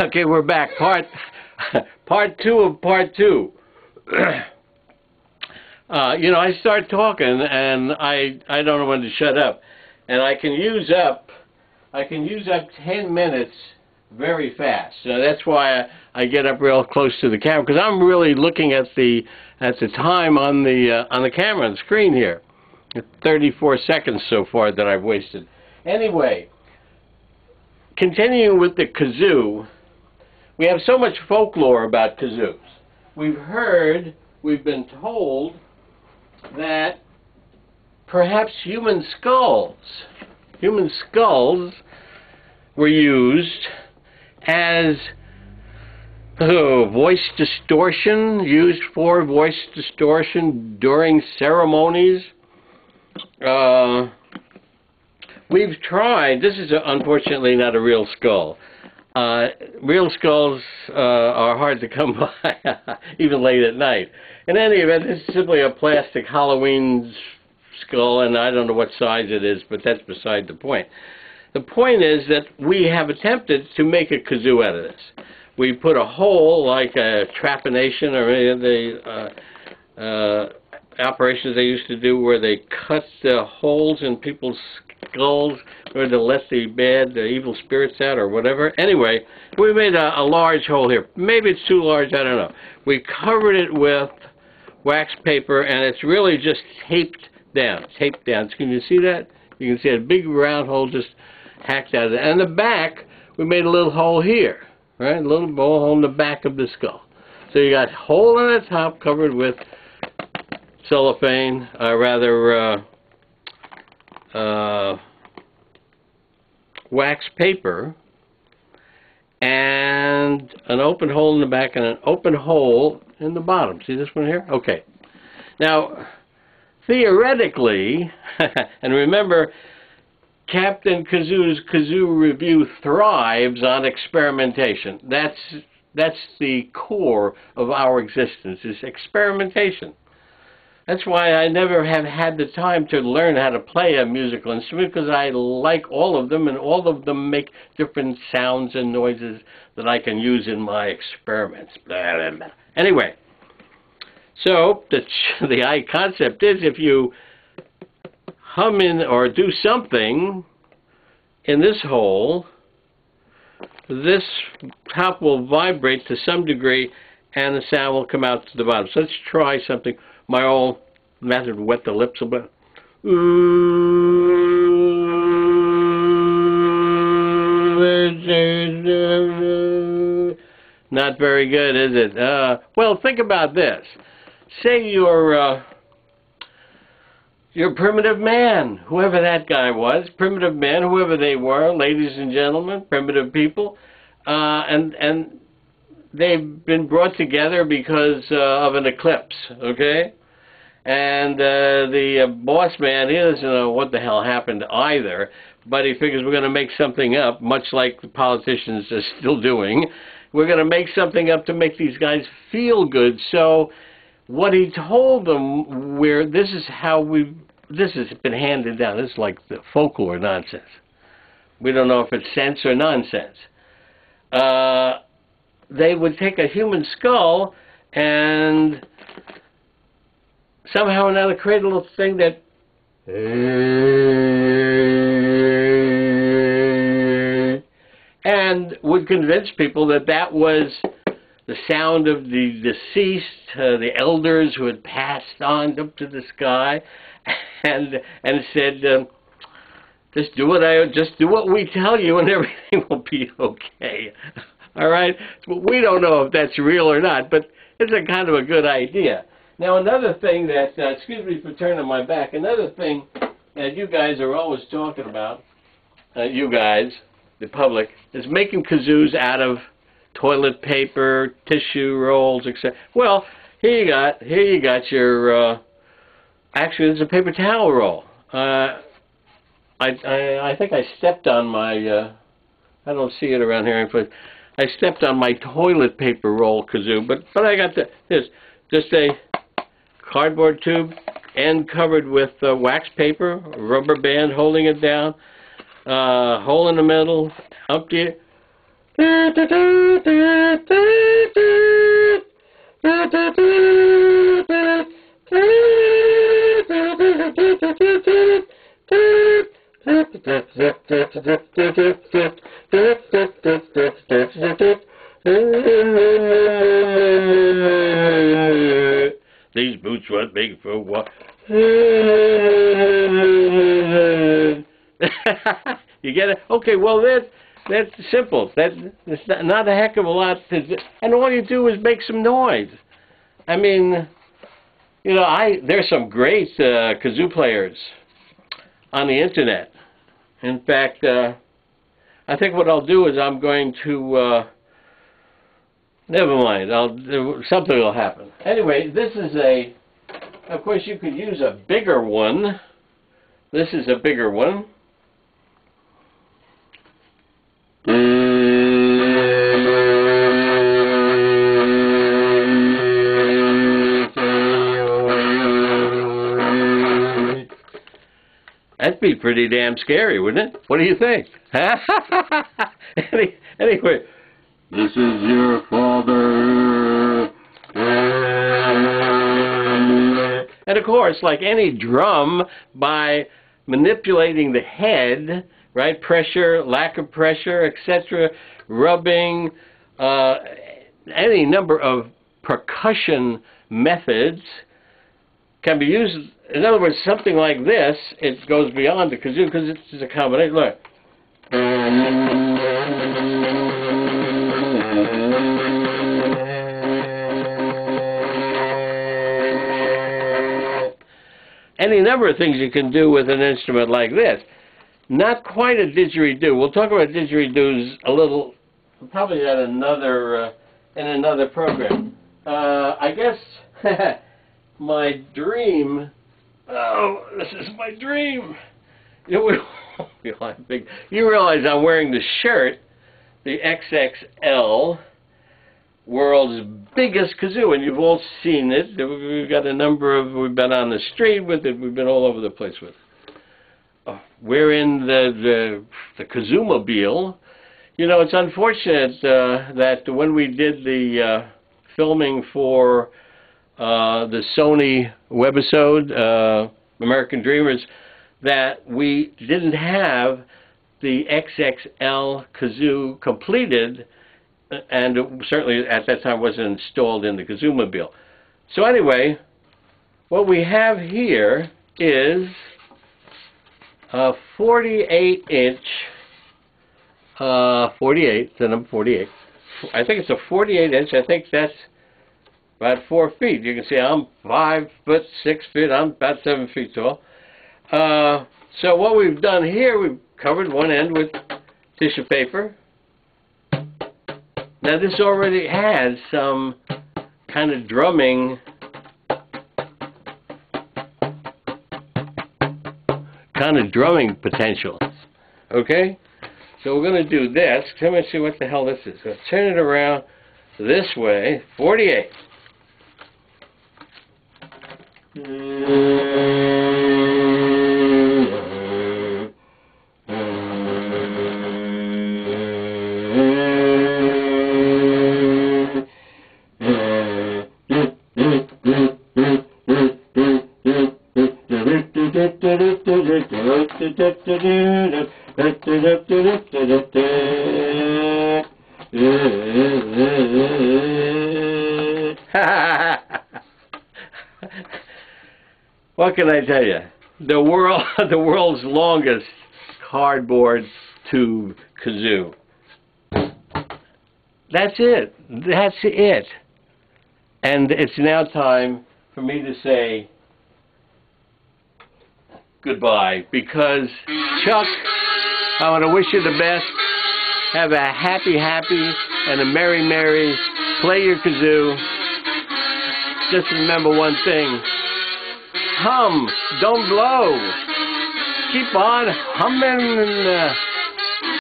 Okay, we're back. Part two of part two. You know, I start talking and I don't know when to shut up, and I can use up 10 minutes very fast. So that's why I get up real close to the camera, because I'm really looking at the time on the camera on the screen here. 34 seconds so far that I've wasted. Anyway, continuing with the kazoo, we have so much folklore about kazoos. We've been told that perhaps human skulls were used as voice distortion, used for voice distortion during ceremonies. We've tried. This is unfortunately not a real skull. Real skulls are hard to come by, even late at night. In any event, this is simply a plastic Halloween skull, and I don't know what size it is, but that's beside the point. The point is that we have attempted to make a kazoo out of this. We put a hole, like a trepanation or any of the operations they used to do, where they cut the holes in people's skulls or to let the evil spirits out or whatever. Anyway, we made a large hole here. Maybe it's too large, I don't know. We covered it with wax paper, and it's really just taped down. Can you see that? You can see a big round hole just hacked out of it. And the back, we made a little hole here, right? A little hole in the back of the skull. So you got a hole on the top covered with cellophane, wax paper, and an open hole in the back and an open hole in the bottom. See this one here? Okay. Now, theoretically, and remember, Captain Kazoo's Kazoo Review thrives on experimentation. That's the core of our existence, is experimentation. That's why I never have had the time to learn how to play a musical instrument, because I like all of them, and all of them make different sounds and noises that I can use in my experiments. Blah, blah, blah. Anyway, so the concept is, if you hum in or do something in this hole, this top will vibrate to some degree, and the sound will come out to the bottom. So let's try something. My old method would wet the lips a bit. Not very good, is it? Well, think about this. Say you're primitive man, whoever that guy was, primitive man, whoever they were, ladies and gentlemen, primitive people, and they've been brought together because of an eclipse, okay? And the boss man, he doesn't know what the hell happened either, but he figures we're going to make something up, much like the politicians are still doing. We're going to make something up to make these guys feel good. So what he told them, this has been handed down. This is like the folklore nonsense. We don't know if it's sense or nonsense. They would take a human skull and somehow or another create a little thing that and would convince people that that was the sound of the deceased, the elders who had passed on up to the sky, and said, just do what we tell you, and everything will be okay. All right? We don't know if that's real or not, but it's a kind of a good idea. Now, another thing that, excuse me for turning my back, another thing that you guys are always talking about, you guys, the public, is making kazoos out of toilet paper, tissue rolls, etc. Well, here you got your, actually, it's a paper towel roll. I think I stepped on my, I don't see it around here, but I stepped on my toilet paper roll kazoo, but I got this, just a cardboard tube, end covered with wax paper, rubber band holding it down, hole in the middle, empty it, These boots weren't made for what? You get it? Okay, well that's simple. That's not a heck of a lot to do. And all you do is make some noise. I mean, you know, there's some great kazoo players on the internet. In fact, I think what I'll do is I'm going to never mind. Something will happen. Anyway, this is of course you could use a bigger one. This is a bigger one. That'd be pretty damn scary, wouldn't it? What do you think? Anyway, this is your father. And of course, like any drum, by manipulating the head, right, pressure, lack of pressure, etc., rubbing, any number of percussion methods can be used. In other words, something like this, it goes beyond the kazoo because it's a combination. Look. Any number of things you can do with an instrument like this. Not quite a didgeridoo. We'll talk about didgeridoos a little, probably at another in another program. I guess my dream. Oh, this is my dream. You realize I'm wearing the shirt, the XXL, world's biggest kazoo, and you've all seen it. We've got we've been on the street with it, we've been all over the place with it. We're in the Kazoo-mobile. You know, it's unfortunate that when we did the filming for the Sony webisode, American Dreamers, that we didn't have the XXL kazoo completed, and it certainly at that time wasn't installed in the Kazoo-mobile. So anyway, what we have here is a 48-inch, 48, the number 48. I think it's a 48-inch. I think that's about 4 feet. You can see I'm 5 foot 6 feet. I'm about 7 feet tall. So what we've done here, we've covered one end with tissue paper. Now this already has some kind of drumming potential. Okay? So we're going to do this. Let me see what the hell this is. Let's turn it around this way. 48. What can I tell you? The world's longest cardboard tube kazoo. That's it. That's it. And it's now time for me to say goodbye, because Chuck, I want to wish you the best. Have a happy and a merry. Play your kazoo. Just remember one thing. Hum, don't blow. Keep on humming.